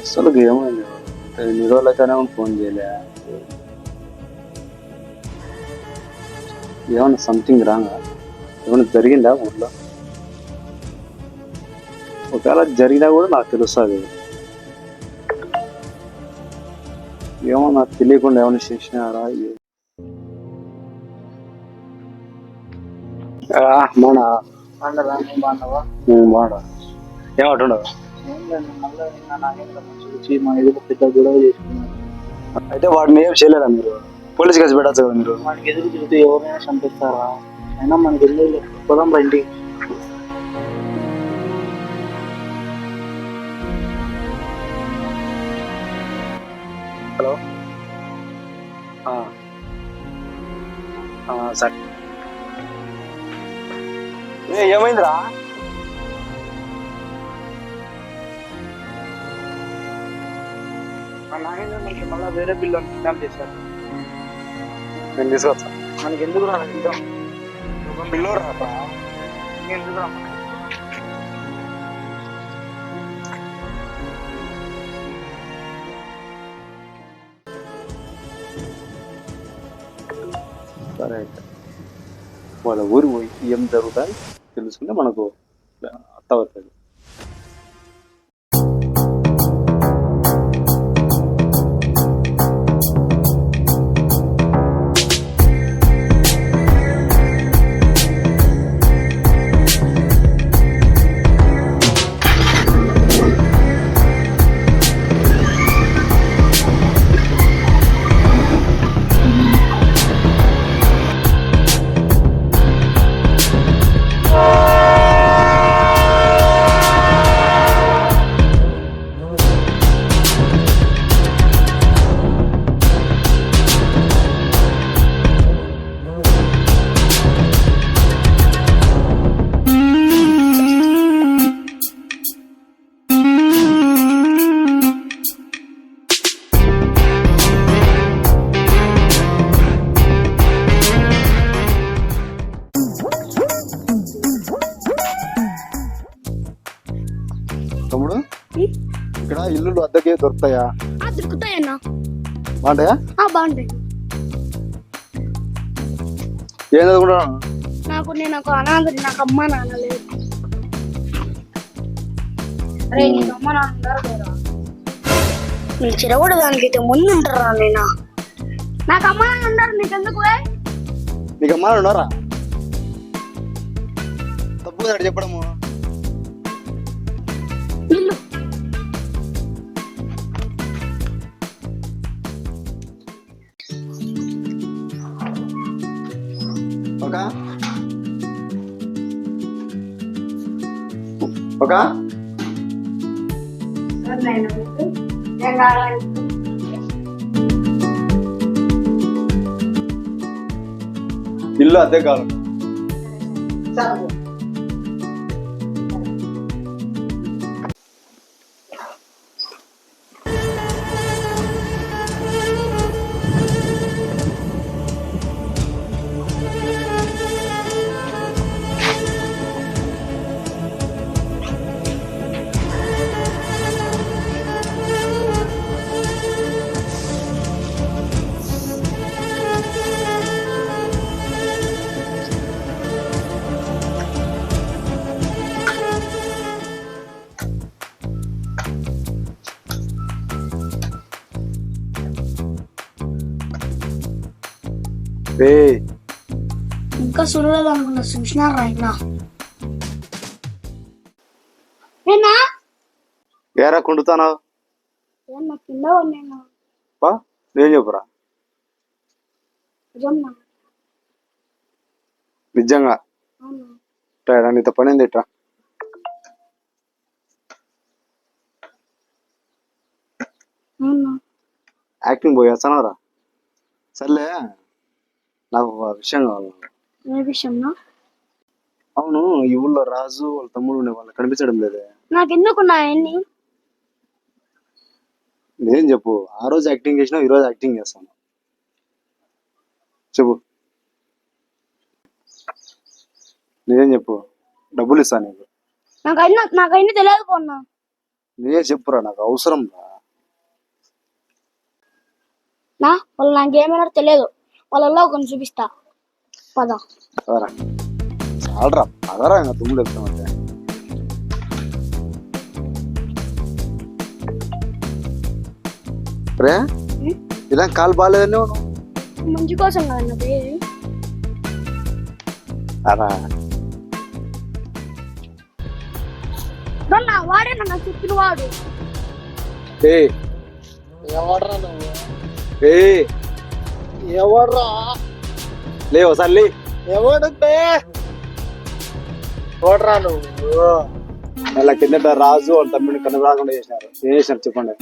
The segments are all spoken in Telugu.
అసలు ఏమైంది ఎన్ని రోజులకైనా ఫోన్ చేయలే. ఏమన్నా సంథింగ్ రాంగా? ఏమన్నా జరిగిందా ఊర్లో? ఒకవేళ జరిగినా కూడా నాకు తెలుస్తుంది. ఏమో నాకు తెలియకుండా ఏమైనా చేసినారా? మన బాగున్నావా? బాడా ఏమంటున్నావు? మా ఎదురు పెద్ద గొడవ చేసుకున్నారు. అయితే వాడిని ఏం చేయలేదా మీరు? పోలీస్ కేసు పెట్టచ్చు కదా మీరు? వాడికి ఎదురు తిరిగితే ఎవరైనా చంపిస్తారా? అయినా మనకి ఎందుకు పోదాం రండి. హలో సరే ఏమైందిరా? నాగేంద్ర మనకి మళ్ళీ వేరే పిల్లలు కిడ్నాప్ చేశారు. నేను తీసుకొచ్చా. మనకి ఎందుకు రా వెళ్దాం? పిల్లోడు రాపా. ఎందుకు రా? సరే అయితే వాళ్ళ ఊరు పోయి ఏం జరుగుతాయి తెలుసుకుంటే మనకు అర్థమవుతుంది. తమ్ముడు, ఇక్కడ ఇల్లులు అద్దెకే దొరుకుతాయా? దొరుకుతాయన్నా. బాగుంటాయా? బాగుంటాయి. ఏం చదువుకుంటా? నేను ఒక అనాథని, నాకు అమ్మ నాన్న లేదు. అరే నీకు అమ్మ నాన్న ఉంటారు కదా? నీ చిరగూడ దానికైతే ముందు ఉంటారా? నాకు అమ్మ నాన్న ఉంటారు. నీకెందుకు? నీకు అమ్మా ఉన్నారా? తప్పు అడి చెప్పడము. ఇల్లు ఒక ఇల్లు అద్దె కావాలి. ఇంకా చూడలేదు అనుకున్నా. చూసినారా? ఏరా కుండుతానా? కింద నేను చెప్పురా నిజంగా నీతో పని ఏంది? ఇట్రా యాక్టింగ్ పోయేస్తానరా? సర్లే, నాకు విషయం కావాలి. ఏ విషయంలో? అవును, ఈ ఊళ్ళో రాజు వాళ్ళ తమ్ముడు ఉండే వాళ్ళు కనిపించడం లేదే. నాకెందుకున్నాయన్ని? నేనేం చెప్పు, ఆ రోజు యాక్టింగ్ చేసినా ఈ రోజు యాక్టింగ్ చేస్తాను. చెప్పు, నేనేం చెప్పు, డబ్బులు ఇస్తాను నీకు. నాకైనా తెలియదు పోన్నా. నేనే చెప్పురా, నాకు అవసరం రా. వాళ్ళు నాకేమైనా తెలియదు, వాళ్ళలో కొంచెం చూపిస్తా పద. పదరా చాలరా పదరా ఇంకా తుమ్ముడు వెళ్తామంటే. రే ఇలా కాలు బాగాలేదనే మంచి కోసం కదన్న పోయేది. అరా వాడే నన్ను చెప్పిన వాడు. ఎవడ్రా నువ్వు? ఎవడ్రా లే ఒకసారి లే. ఎవడు ఎవడ్రా నువ్వు? అలా కిందట రాజు వాళ్ళ తమ్ముడిని కన్ను రాకుండా చేసినారు. ఏం చేసినారు చెప్పండి.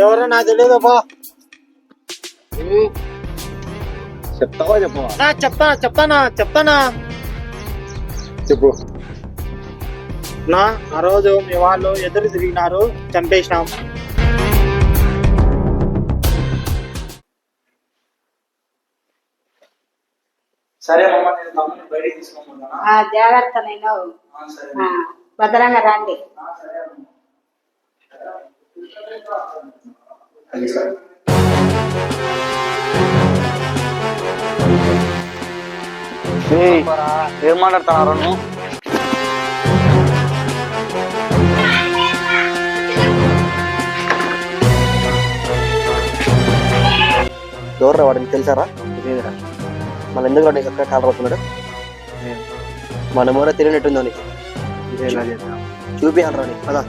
ఎవరో నాకు తెలియదు బా. చెప్తావా చెప్పవా? చెప్తానా చెప్పు. ఆ రోజు మీ వాళ్ళు ఎదురు తిరిగినారు, చంపేసినాం. సరే అమ్మ, నేను తమ్ముని బయటికి తీసుకోమన్నా. జాగ్రత్త, నేను భద్రంగా రండి. ఏం మాట్లాడుతున్నారు నువ్వు? ఎవరు వాడిని తెలిసారా? మన ఎందుకు వాడిని చక్కగా కాలబడుతున్నాడు? మన మూల తెలియనట్టుందో నీకు. చూపియాలరా నీకు కదా.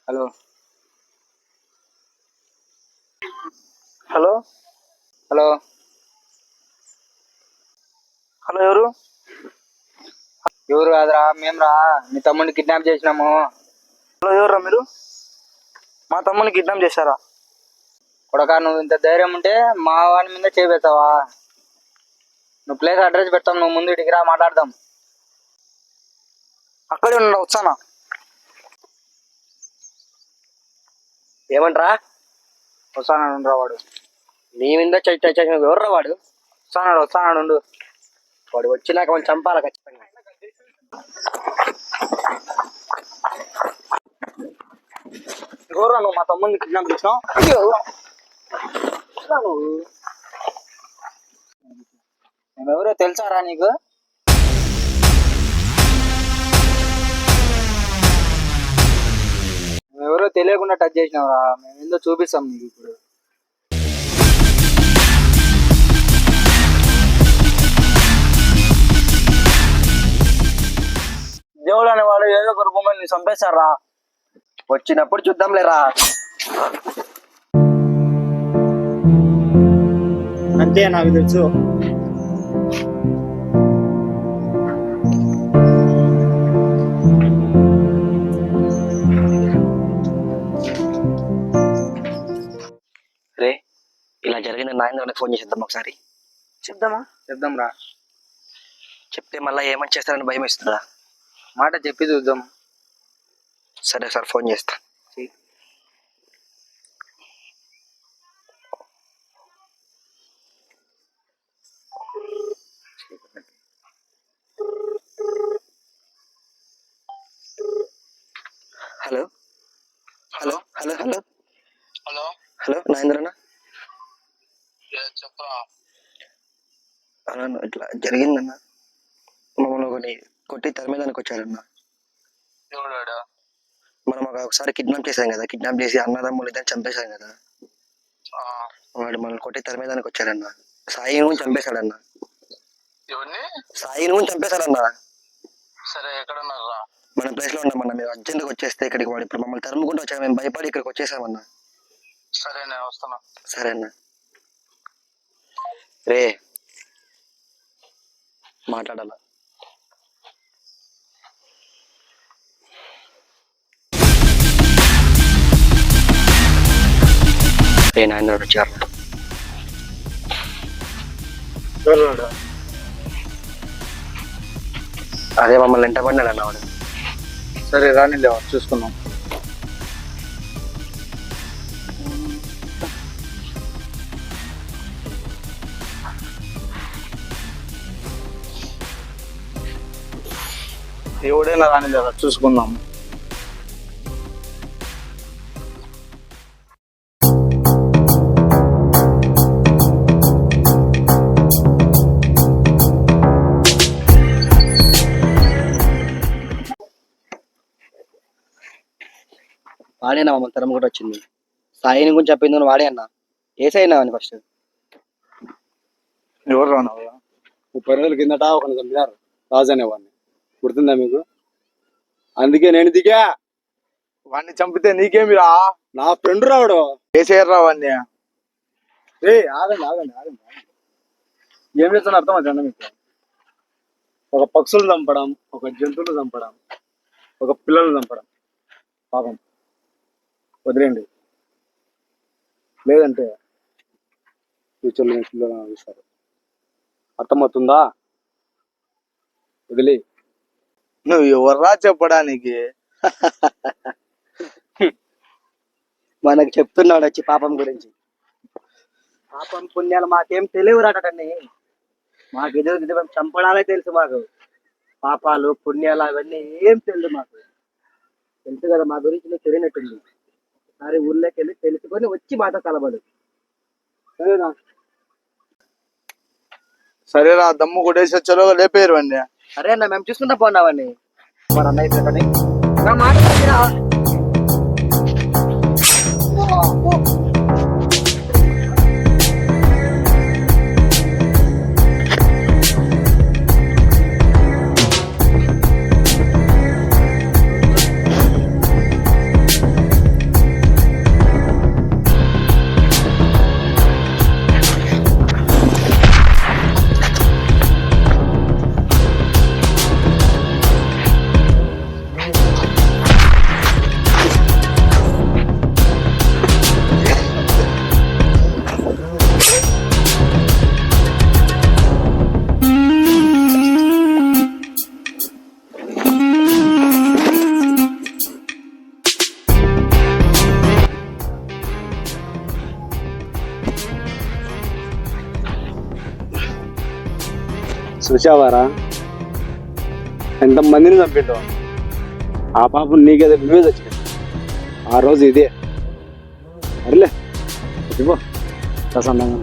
హలో హలో హలో హలో ఎవరు? ఎవరు కాదురా, మేము రా. మీ తమ్ముడిని కిడ్నాప్ చేసినాము. హలో ఎవరురా మీరు? మా తమ్ముడిని కిడ్నాప్ చేశారా? కొడకా, నువ్వు ఇంత ధైర్యం ఉంటే మా వాడి మీద చేపెడతావా? నువ్వు ప్లేస్ అడ్రస్ పెడతాం, నువ్వు ముందు ఇటుకి రా, మాట్లాడదాం. అక్కడే ఉన్నా, వచ్చానా? ఏమంటారా? వస్తాను రా. వాడు నీ మీద చేసిన ఎవర్రా వాడు? వస్తాడు. వాడు వచ్చినాక మనం చంపాలి ఖచ్చితంగా. ఎవరురా నువ్వు మా తమ్ముడిని కిడ్నాప్ చేసినావు? మేమెవరో తెలుసారా నీకు? మేమెవరో తెలియకుండా టచ్ చేసినావురా. మేము ఏందో చూపిస్తాం నీకు ఇప్పుడు. దేవుడు అనేవాడు ఏదో ఒక రూపంలో నీ చంపేశారా. వచ్చినప్పుడు చూద్దాంలేరా. అంతే, నాకు తెలుసు. రే, ఇలా జరిగింది నాయన ఫోన్ చేసేద్దాం ఒకసారి. చెప్దాం రా. చెప్తే మళ్ళీ ఏమని చేస్తారని భయం ఇస్తుందా? మాట చెప్పి చూద్దాం. సరే సార్, ఫోన్ చేస్తా. Hello hello hello hello hello hello నాగేంద్రనా? చెప్పరా. అలా ఇట్లా జరిగిందన్న, మమ్మల్ని ఒకటి కొట్టి తరిమేదానికి వచ్చారన్న. ఎవడాడా? మనం ఒకసారి కిడ్నాప్ చేశాం కదా, కిడ్నాప్ చేసి అన్నదమ్ములు ఇద్దరు చంపేశాం కదా. వాడు మనల్ని కొట్టి తరిమేదానికి వచ్చారన్న. సాయి నువ్వు చంపేశాడన్న. ఎవరిని? సాయి నువ్వు చంపేశాడన్న. సరే, ఎక్కడున్నారా? మన ప్లేస్ లో ఉన్నామన్నా. మేము అర్జెంట్గా వచ్చేస్తే ఇక్కడికి వాడు ఇప్పుడు మమ్మల్ని తరుముకుంటూ వచ్చాము. మేము భయపడి ఇక్కడికి వచ్చేసామన్నా. సరే, నేను వస్తున్నా. సరే అన్న. రే, మాట్లాడాల. రే నాయన వచ్చారు. అదే మమ్మల్ని ఎంట పడినాడు అన్న వాడు. సరే రాని చూసుకుందాం. ఎవడైనా రాని లేదా చూసుకుందాం. వాడేనా మన తరం కూడా వచ్చింది. సాయిని గురించి చెప్పింది నువ్వు వాడే అన్న. ఏ సాయి అని ఫస్ట్ ఎవరు రానవా? 30 రోజుల కిందట ఒకరిని చంపినారు, రాజు అనేవాడిని. గుర్తుందా మీకు? అందుకే నేను దిగా. వాడిని చంపితే నీకేమిరా? నా ఫ్రెండ్ రావడు. వేసేయర్రా వాడిని. ఆగండి ఆగండి ఆగండి. ఏం చేస్తున్నా అర్థం అవుతుందా మీకు? ఒక పక్షులు చంపడం, ఒక జంతువులు చంపడం, ఒక పిల్లలు చంపడం పాపం. వదిలేండి, లేదంటే ఫ్యూచర్లో మీ పిల్లలు ఇస్తారు. అర్థమవుతుందా? వదిలే. నువ్వు ఎవర్రా చెప్పడానికి? మనకు చెప్తున్నాడు వచ్చి పాపం గురించి. పాపం పుణ్యాలు మాకేం తెలియరాటండి. మాకు ఎదురు మేము చంపడాలే తెలుసు. మాకు పాపాలు పుణ్యాలు అవన్నీ ఏం తెలియదు. మాకు తెలుసు కదా మా గురించి నీకు తెలియనట్టుంది. ఒకసారి ఊళ్ళోకి వెళ్ళి తెలుసుకొని వచ్చి మాతో కలబడు. సరేనా? సరేరా, దమ్ము కొట్టేసి వచ్చేలోగా లేపేయరు వాడిని. సరే అన్న, మేము చూసుకుంటా పోన్నావని మరి అన్న అయిపోయి చూసావారా ఎంతమందిని చంపిండో? ఆ పాపం నీకేదో నువ్వే చచ్చిపోయింది. ఆ రోజు ఇదే. అరేలే ఇవ్వ ప్రసన్నంగా.